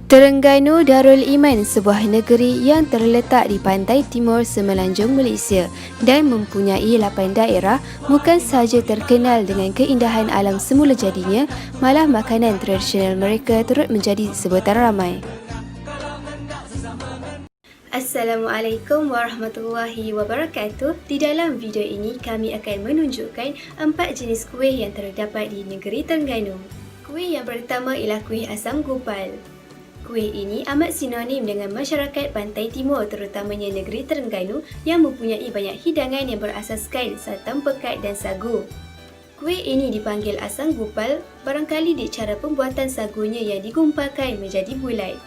Terengganu Darul Iman, sebuah negeri yang terletak di pantai timur semenanjung Malaysia dan mempunyai 8 daerah, bukan sahaja terkenal dengan keindahan alam semula jadinya, malah makanan tradisional mereka turut menjadi sebutan ramai. Assalamualaikum warahmatullahi wabarakatuh. Di dalam video ini kami akan menunjukkan 4 jenis kuih yang terdapat di negeri Terengganu. Kuih yang pertama ialah kuih asam gupal. Kuih ini amat sinonim dengan masyarakat pantai timur, terutamanya negeri Terengganu yang mempunyai banyak hidangan yang berasaskan santan pekat dan sagu. Kuih ini dipanggil asam gupal barangkali di cara pembuatan sagunya yang digumpalkan menjadi bulat.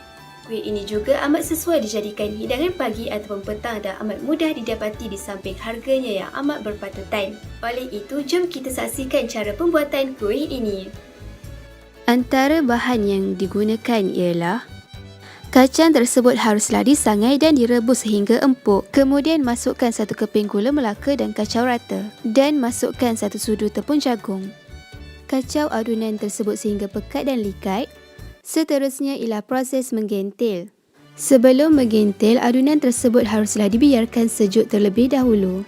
Kuih ini juga amat sesuai dijadikan hidangan pagi ataupun petang dan amat mudah didapati di samping harganya yang amat berpatutan. Oleh itu, jom kita saksikan cara pembuatan kuih ini. Antara bahan yang digunakan ialah kacang tersebut haruslah disangai dan direbus sehingga empuk. Kemudian masukkan 1 keping gula Melaka dan kacau rata. Dan masukkan 1 sudu tepung jagung. Kacau adunan tersebut sehingga pekat dan likat. Seterusnya ialah proses menggentil. Sebelum menggentil, adunan tersebut haruslah dibiarkan sejuk terlebih dahulu.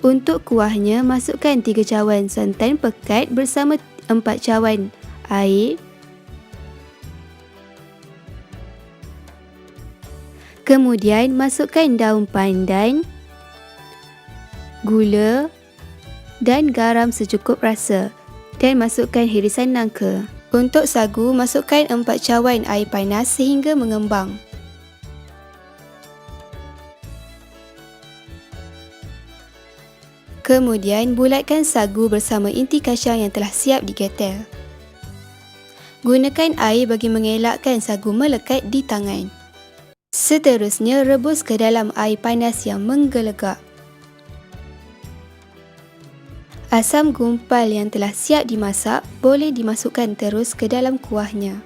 Untuk kuahnya, masukkan 3 cawan santan pekat bersama 4 cawan air. Kemudian masukkan daun pandan, gula dan garam secukup rasa dan masukkan hirisan nangka. Untuk sagu, masukkan 4 cawan air panas sehingga mengembang. Kemudian bulatkan sagu bersama inti kacang yang telah siap digetel. Gunakan air bagi mengelakkan sagu melekat di tangan. Seterusnya, rebus ke dalam air panas yang menggelegak. Asam gumpal yang telah siap dimasak boleh dimasukkan terus ke dalam kuahnya.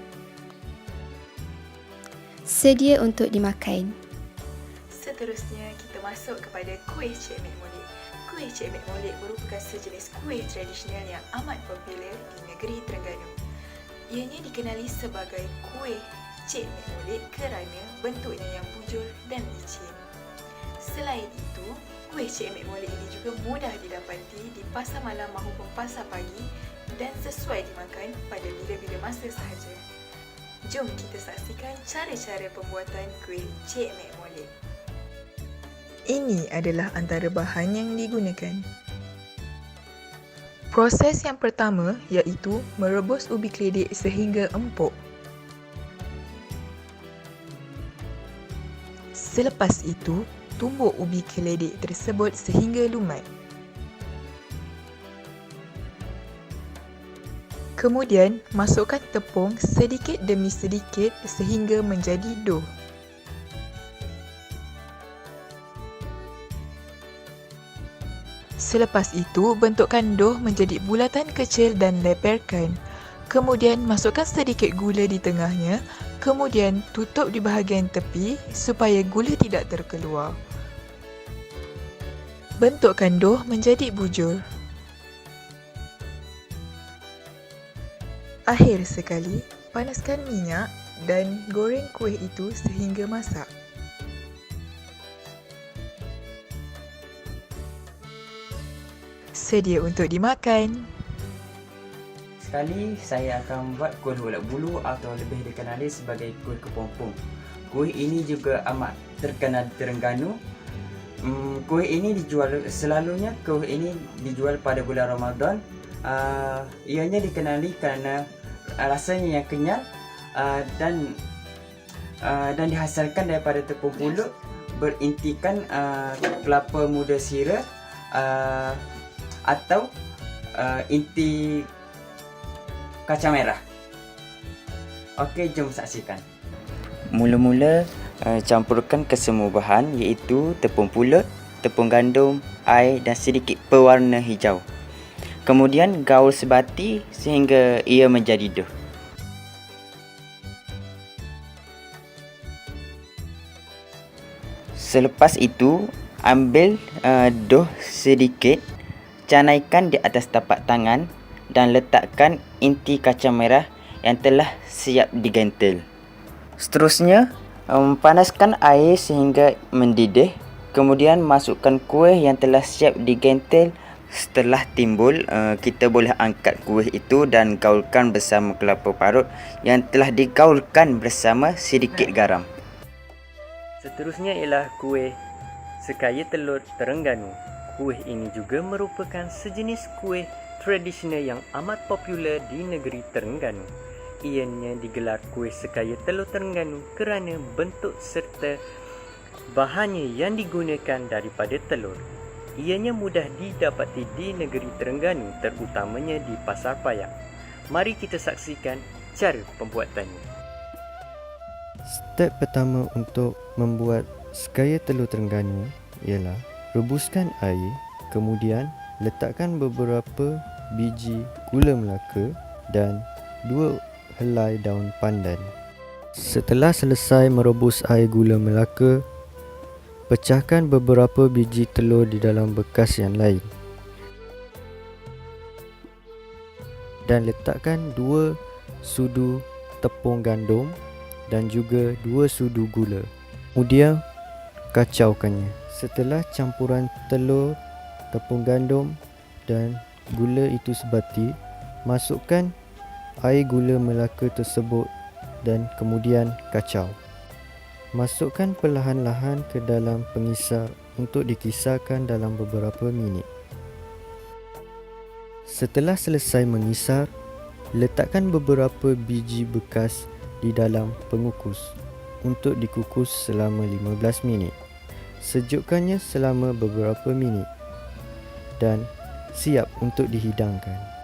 Sedia untuk dimakan. Seterusnya, kita masuk kepada kuih Cik Mek Molek. Kuih Cik Mek Molek merupakan sejenis kuih tradisional yang amat popular di negeri Terengganu. Ianya dikenali sebagai kuih Cik Mek Molek kerana bentuknya yang bujur dan licin. Selain itu, kuih Cik Mek Molek ini juga mudah didapati di pasar malam maupun pasar pagi dan sesuai dimakan pada bila-bila masa sahaja. Jom kita saksikan cara-cara pembuatan kuih Cik Mek Molek. Ini adalah antara bahan yang digunakan. Proses yang pertama iaitu merebus ubi keledek sehingga empuk. Selepas itu, tumbuk ubi keledek tersebut sehingga lumat. Kemudian, masukkan tepung sedikit demi sedikit sehingga menjadi dough. Selepas itu, bentukkan dough menjadi bulatan kecil dan leperkan. Kemudian, masukkan sedikit gula di tengahnya. Kemudian, tutup di bahagian tepi supaya gula tidak terkeluar. Bentukkan dough menjadi bujur. Akhir sekali, panaskan minyak dan goreng kuih itu sehingga masak. Sedia untuk dimakan. Sekali saya akan buat kuih ulat bulu atau lebih dikenali sebagai kuih kepompong. Kuih ini juga amat terkenal di Terengganu. Kuih ini selalunya kuih ini dijual pada bulan Ramadan. Ianya dikenali kerana rasanya yang kenyal dan dihasilkan daripada tepung pulut berintikan kelapa muda sira atau inti kacang merah. Okey, jom saksikan. Mula-mula campurkan kesemua bahan iaitu tepung pulut, tepung gandum, air dan sedikit pewarna hijau. Kemudian gaul sebati sehingga ia menjadi dough. Selepas itu, ambil dough sedikit, canaikan di atas tapak tangan dan letakkan inti kacang merah yang telah siap digentil. Seterusnya, panaskan air sehingga mendidih. Kemudian masukkan kuih yang telah siap digentil. Setelah timbul, kita boleh angkat kuih itu dan gaulkan bersama kelapa parut yang telah digaulkan bersama sedikit garam. Seterusnya ialah kuih sekaya telur Terengganu. Kuih ini juga merupakan sejenis kuih tradisional yang amat popular di negeri Terengganu. Ianya digelar kuih sekaya telur Terengganu kerana bentuk serta bahannya yang digunakan daripada telur. Ianya mudah didapati di negeri Terengganu, terutamanya di Pasar Payang. Mari kita saksikan cara pembuatannya. Step pertama untuk membuat sekaya telur Terengganu ialah rebuskan air, kemudian letakkan beberapa biji gula Melaka dan 2 helai daun pandan. Setelah selesai merebus air gula Melaka, pecahkan beberapa biji telur di dalam bekas yang lain dan letakkan 2 sudu tepung gandum dan juga 2 sudu gula. Kemudian kacaukannya. Setelah campuran telur, tepung gandum dan gula itu sebati, masukkan air gula Melaka tersebut dan kemudian kacau. Masukkan perlahan-lahan ke dalam pengisar untuk dikisarkan dalam beberapa minit. Setelah selesai mengisar, letakkan beberapa biji bekas di dalam pengukus untuk dikukus selama 15 minit. Sejukkannya selama beberapa minit dan siap untuk dihidangkan.